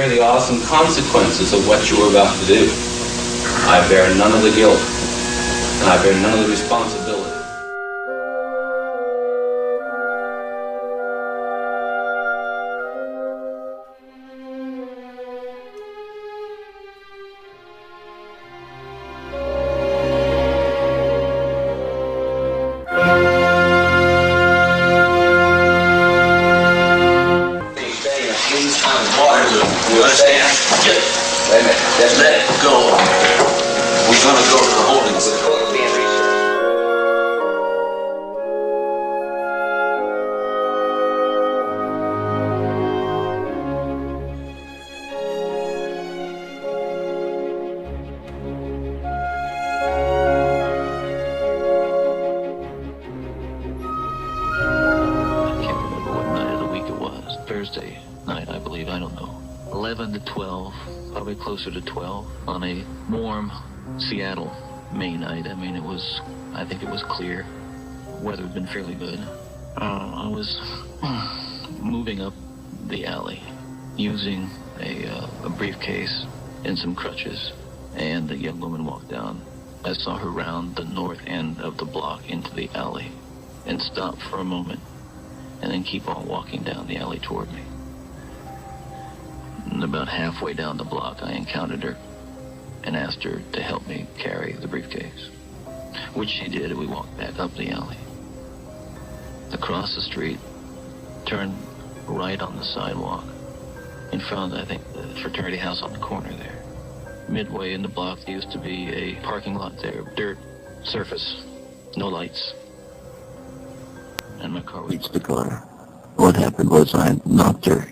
bear the awesome consequences of what you are about to do. I bear none of the guilt, and I bear none of the responsibility. You understand? Just wait a minute. Just let it go. We're gonna go to the holding cell. I can't remember what night of the week it was. Thursday night, I believe. I don't know. 11 to 12, probably closer to 12, on a warm Seattle May night. I mean, I think it was clear. Weather had been fairly good. I was moving up the alley using a briefcase and some crutches, and a young woman walked down. I saw her round the north end of the block into the alley and stop for a moment and then keep on walking down the alley toward me. And about halfway down the block, I encountered her and asked her to help me carry the briefcase, which she did, and we walked back up the alley. Across the street, turned right on the sidewalk in front of, I think, the fraternity house on the corner there. Midway in the block, there used to be a parking lot there, dirt surface, no lights. And my car was... Reached the car. What happened was I knocked her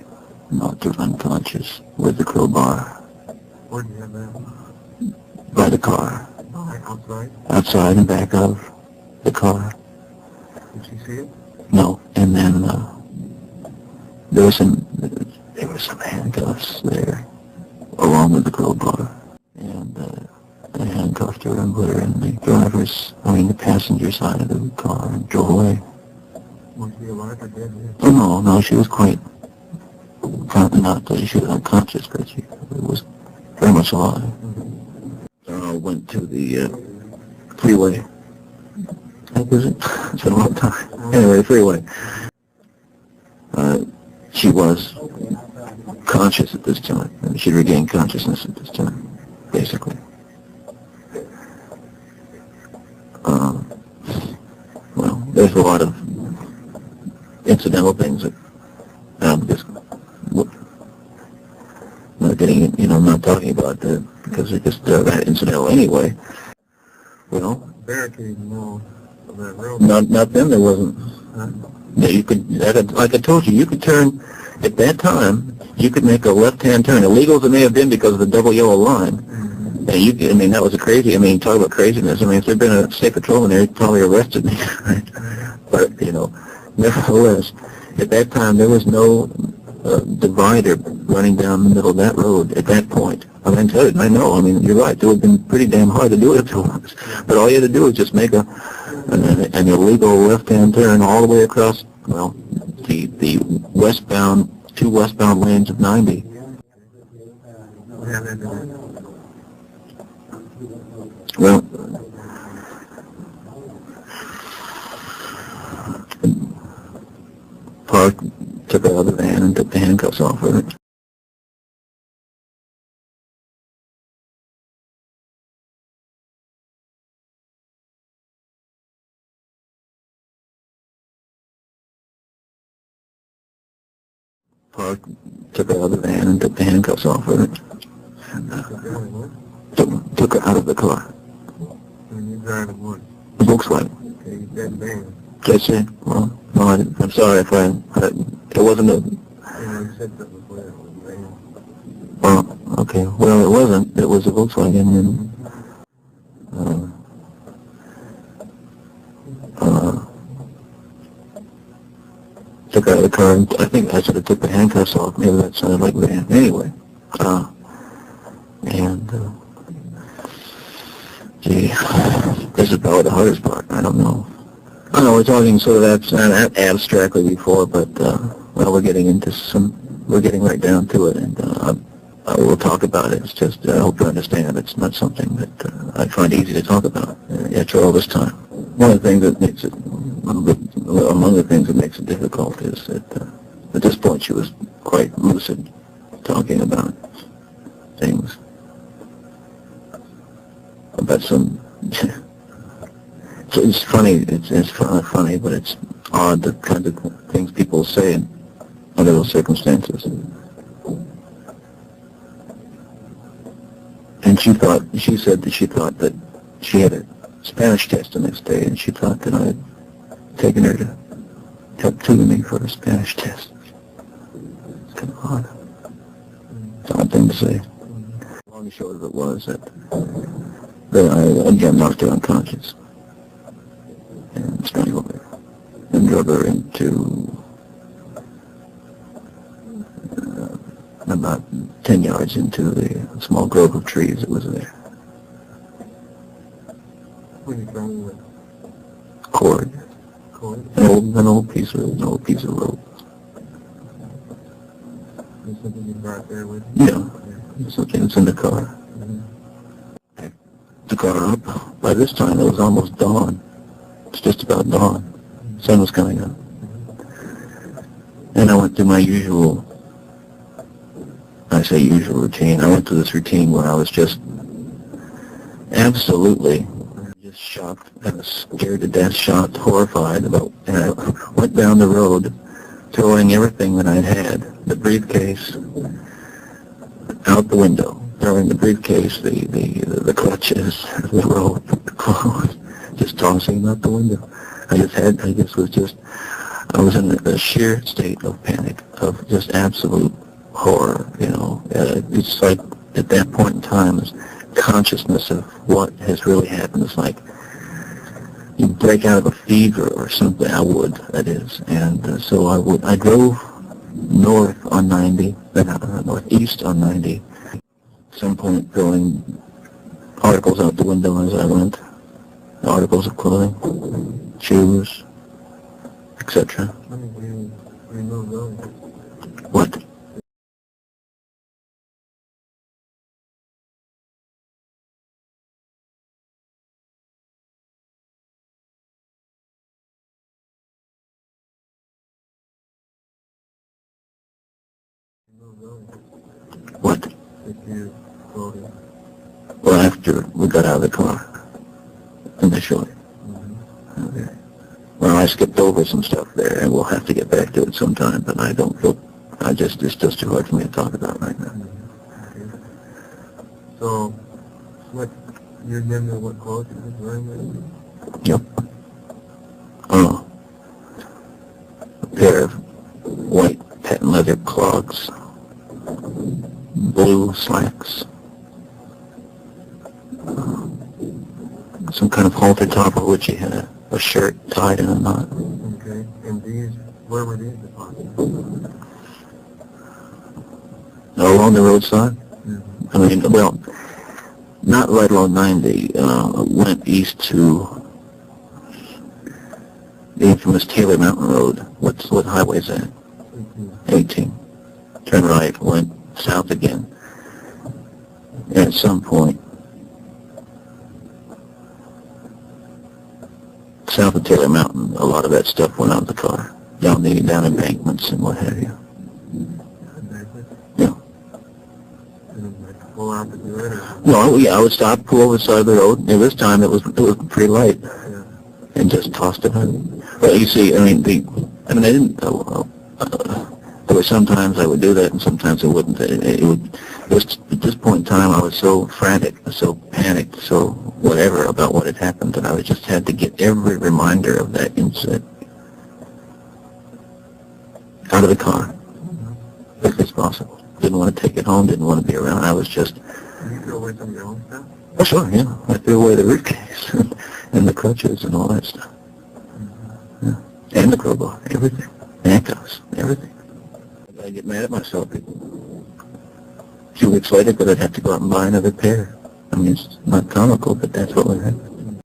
unconscious with the crowbar. Where did you have that? By the car. Outside? Outside and back of the car. Did she see it? No. And then there were some handcuffs there, along with the crowbar. And I handcuffed her and put her in the passenger side of the car and drove away. Was she alive or dead? Oh, no, she was quite... she was unconscious, but she was very much alive. Went to the freeway. It's been a long time. Anyway, the freeway. She was conscious at this time. She'd regained consciousness at this time, basically. Well, there's a lot of incidental things that I'm just not getting, I'm not talking about that because they're just that incidental anyway. Well, barricade no of that road. Not then. There wasn't. Yeah, you could, like I told you, you could turn at that time. You could make a left-hand turn. Illegal as it may have been because of the double yellow line. And that was talk about craziness. If there'd been a state patrolman there, he'd probably arrested me. Right? But nevertheless, at that time there was no divider running down the middle of that road at that point. I know. You're right. It would have been pretty damn hard to do it once. But all you had to do was just make an illegal left-hand turn all the way across, the westbound, two westbound lanes of 90. Well, parked, took her out of the van and took the handcuffs off her. Parked, took her out of the van and took the handcuffs off her. And, took her out of the car. And you driving what? A Volkswagen. Okay, you said van. That's it. Well, no, I'm sorry if it wasn't a... You said something before it was a van. Well, okay. Well, it wasn't. It was a Volkswagen, and took her out of the car, and I think I should have took the handcuffs off. Maybe that sounded like van. Anyway, gee, this is probably the hardest part. I don't know. I know we're talking sort of abstractly before, but we're getting right down to it, and we'll talk about it. It's just, I hope you understand, it's not something that I find easy to talk about after all this time. One of the things that makes it, among the things that makes it difficult is that at this point she was quite lucid, talking about things, about some, so it's funny, it's funny, but it's odd, the kinds of things people say under those circumstances. And she said that she thought that she had a Spanish test the next day, and she thought that I had taken her to help tutor me for a Spanish test. It's kind of odd. It's an odd thing to say. Long and short of it was that I again knocked her unconscious and strangled her and drove her into about 10 yards into the small grove of trees that was there. What are you trying with? Cord. Cord? An old piece of rope. Is something you brought there with you? Yeah. Something that's in the car. Mm-hmm. The car up. By this time it was almost dawn. It's just about dawn. The sun was coming up. And I went through my usual routine. I went through this routine where I was just absolutely just shocked, I was scared to death, shocked, horrified about, and I went down the road throwing everything that I'd had, the briefcase, out the window, throwing the briefcase, the clutches, the rope, the clothes, just tossing them out the window. I was in a sheer state of panic, of just absolute horror, it's like at that point in time, this consciousness of what has really happened is like you break out of a fever or something. That is. And so I drove north on 90, northeast on 90, at some point throwing articles out the window as I went, articles of clothing, shoes, etc. When did you remove those? What? What? That you floated? Well, after we got out of the car, initially. Mm-hmm. Okay. Well, I skipped over some stuff there, and we'll have to get back to it sometime, but I don't feel, it's just too hard for me to talk about right now. Okay. So, you remember what clothes you was wearing then? Yep. Oh. A pair of white patent leather clogs, blue slacks, some kind of halter top of which he had a shirt tied in a knot. Okay. And where were these deposited? Along the roadside? Mm-hmm. I mean, well, not right along 90. Went east to the infamous Taylor Mountain Road. What highway is that? 18. Turned right, went south again. And at some point, south of Taylor Mountain, a lot of that stuff went out of the car, down embankments and what have you. Yeah. Pull out to do it? No, yeah, I would stop, pull over the side of the road, and this time it was pretty light, Yeah. and just tossed it out. Well, you see, I didn't, there were sometimes I would do that, and sometimes I wouldn't. It was, at this point in time, I was so frantic, so panicked, so whatever about what had happened, that I just had to get every reminder of that incident out of the car, if it's possible. Didn't want to take it home, didn't want to be around. I was just... Did you throw away some of your own stuff? Oh, sure, yeah. I threw away the briefcase and the crutches and all that stuff. Yeah. And the crowbar, everything. Handcuffs, everything. I get mad at myself. A few weeks later, but I'd have to go out and buy another pair. I mean, it's not comical, but that's what would happen.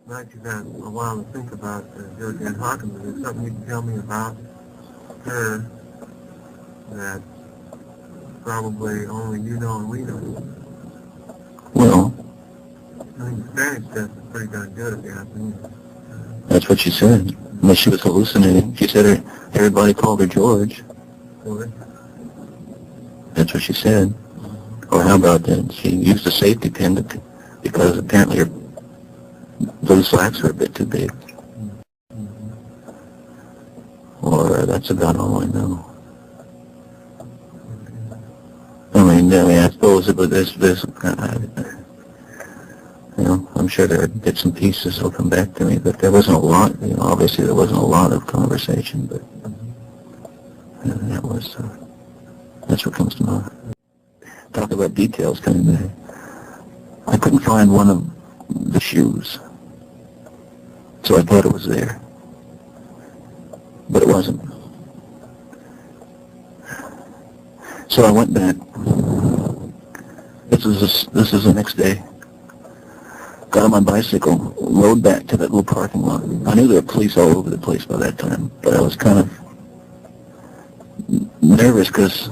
Now that you've had a while to think about Georgann Hawkins, is there something you can tell me about her that probably only you know and we know. Well, I mean, the Spanish test is pretty darn good if you ask me. that's what she said. Unless she was hallucinating. She said everybody called her George. Really? That's what she said. Or how about that? She used a safety pin because apparently her blue slacks were a bit too big. Or that's about all I know. I mean, I suppose there's you know, I'm sure there are bits and pieces that'll come back to me, but there wasn't a lot. You know, obviously there wasn't a lot of conversation, but that was that's what comes to mind. Talk about details coming back. I couldn't find one of the shoes, so I thought it was there, but it wasn't. So I went back. This is the next day. Got on my bicycle, rode back to that little parking lot. I knew there were police all over the place by that time, but I was kind of nervous because,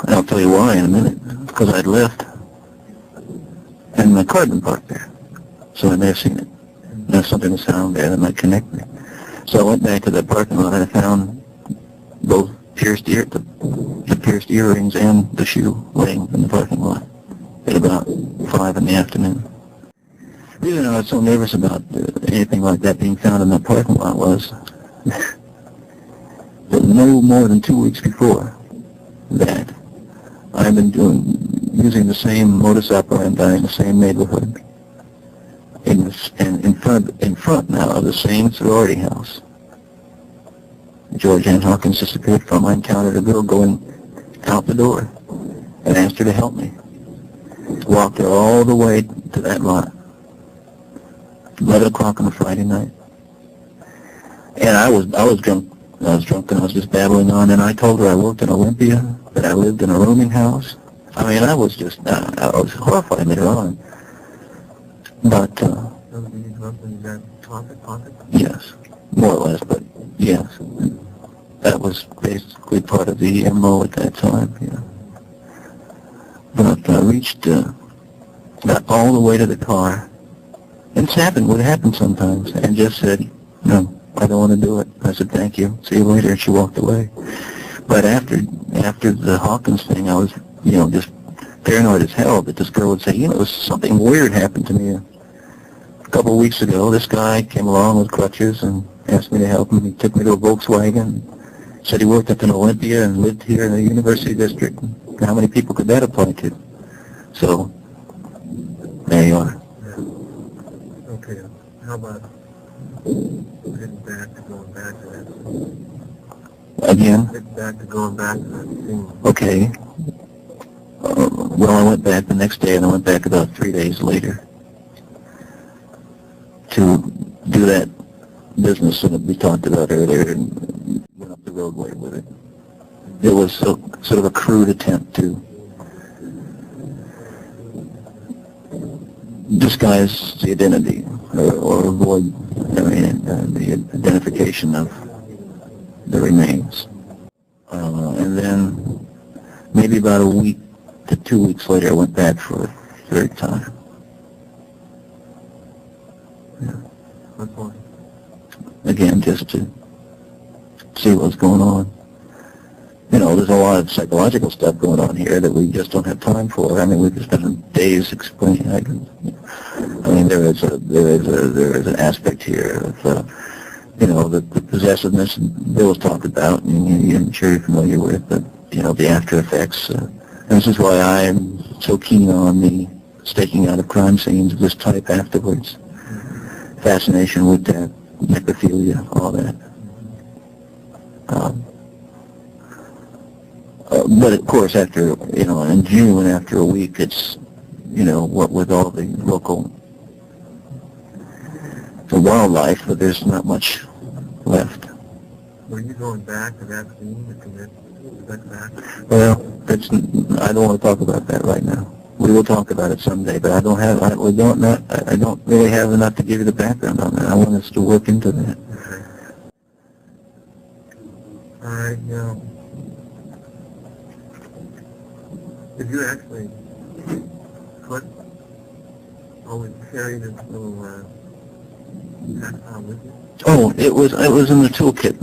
I'll tell you why in a minute, because I'd left and my car had been parked there, so I may have seen it. And if something was found there that might connect me. So I went back to that parking lot and I found both the pierced earrings and the shoe laying in the parking lot at about 5 in the afternoon. The reason I was so nervous about anything like that being found in that parking lot was that no more than 2 weeks before that, I've been using the same modus operandi in the same neighborhood, in front now of the same sorority house Georgann Hawkins disappeared from. I encountered a girl going out the door and asked her to help me. Walked her all the way to that lot. 11 o'clock on a Friday night. And I was drunk. I was drunk and I was just babbling on. And I told her I worked in Olympia, that I lived in a rooming house. I mean, I was just, I was horrified later on. But, yes, more or less, but yes. That was basically part of the MO at that time, yeah. But I got all the way to the car, and it would happen sometimes, and just said, no, I don't want to do it. I said, thank you, see you later, and she walked away. But after the Hawkins thing, I was, just paranoid as hell that this girl would say, something weird happened to me a couple of weeks ago. This guy came along with crutches and asked me to help him. He took me to a Volkswagen, said he worked up in Olympia and lived here in the University District. How many people could that apply to? So, there you are. Yeah. Okay, how about getting back to going back to that scene? Again? Getting back to going back to that scene. Okay. Well, I went back the next day, and I went back about 3 days later to do that business that we talked about earlier, and went up the roadway with it. It was sort of a crude attempt to disguise the identity or avoid the identification of the remains. And then maybe about a week to 2 weeks later, I went back for a third time. Yeah. What point? Again, just to see what's going on. There's a lot of psychological stuff going on here that we just don't have time for. I mean, we could spend days explaining. There is an aspect here of the possessiveness Bill was talked about, and I'm sure you're familiar with, but the after effects. And this is why I'm so keen on the staking out of crime scenes of this type afterwards. Fascination with that, necrophilia, all that. But of course, after, in June, after a week, it's, what with all the local wildlife, but there's not much left. Were you going back to that scene to commit sex acts? Well, I don't want to talk about that right now. We will talk about it someday, but I don't really have enough to give you the background on that. I want us to work into that. Okay. All right, now, Did you actually put, always carry this little saxophone with you? Oh, it was in the toolkit.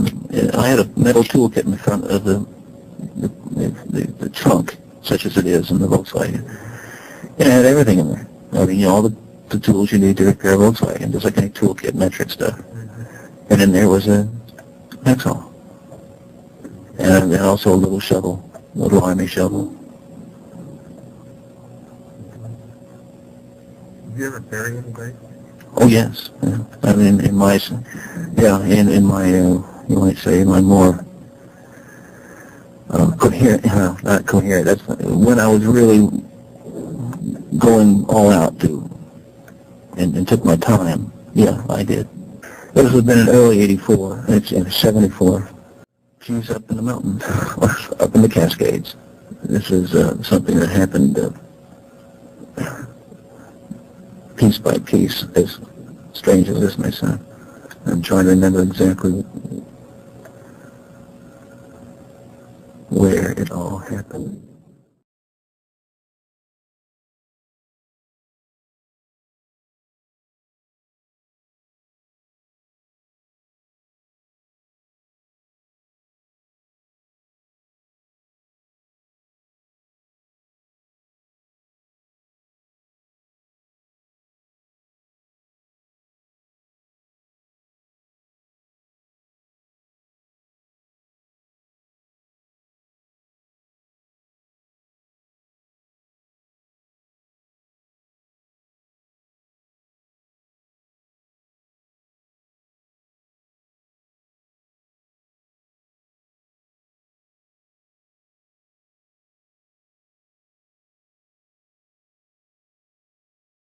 I had a metal toolkit in the front of the trunk, such as it is in the Volkswagen. And it had everything in there. I mean, all the tools you need to repair a Volkswagen, just like any toolkit, metric stuff. And then there was a hacksaw. And also a little shovel, a little army shovel. Did you ever bury anybody? Oh yes, yeah. I mean, in my you might say, in my more coherent, not coherent. That's when I was really going all out and took my time. Yeah, I did. This would have been in early '84. It's in '74. She's up in the mountains, up in the Cascades. This is something that happened piece by piece, as strange as this may sound. I'm trying to remember exactly where it all happened.